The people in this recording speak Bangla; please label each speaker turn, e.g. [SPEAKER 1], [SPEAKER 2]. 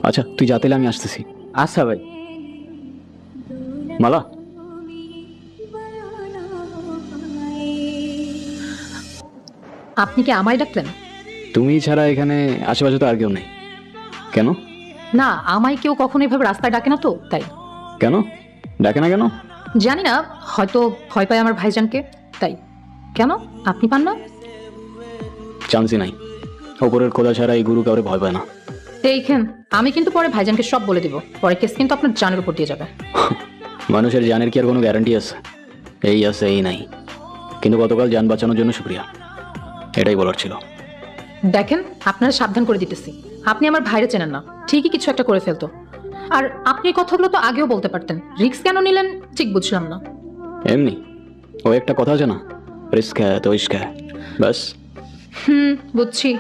[SPEAKER 1] আচ্ছা তুই যা, তাহলে আমি আসতেছি।
[SPEAKER 2] আচ্ছা ভাই।
[SPEAKER 1] মালা,
[SPEAKER 3] আপনি কি আমায় ডাকলেন?
[SPEAKER 1] তুমি ছাড়া এখানে আশেপাশে তো আর কেউ নেই। কেন?
[SPEAKER 3] না, আমায় কেউ কখনো এভাবে রাস্তায় ডাকে না তো, তাই।
[SPEAKER 1] কেন ডাকে না কেন?
[SPEAKER 3] জানি না, হয়তো ভয় পায় আমার ভাইজানকে, তাই। কেন, আপনি পান না?
[SPEAKER 1] চান্সই নাই। ওপরের খোদা ছাড়া এই গুরু কাউরে ভয় পায় না।
[SPEAKER 3] দেখেন, আমি কিন্তু পরে ভাইজানকে সব বলে দিব, পরে কেস কিন্তু আপনার জানের উপর দিয়ে যাবে।
[SPEAKER 1] মানুষের জানের কি আর কোনো গ্যারান্টি আছে? এই আছে এই নাই, কিন্তু গতকাল জান বাঁচানোর জন্য শুক্রিয়া, এটাই বলার ছিল।
[SPEAKER 3] দেখেন, আপনারা সাবধান করে দিতেছি, আপনি আমার ভাইরে চেনেন না, ঠিকই কিছু একটা করে ফেলতো। আর আপনি এই কথাগুলো তো আগেও বলতে পারতেন, রিস্ক কেন নিলেন ঠিক বুঝলাম না।
[SPEAKER 1] এমনি ও একটা কথা আছে না, রিস্ক হ্যায় তো ইশক হ্যায়, ব্যাস।
[SPEAKER 3] বুঝছি।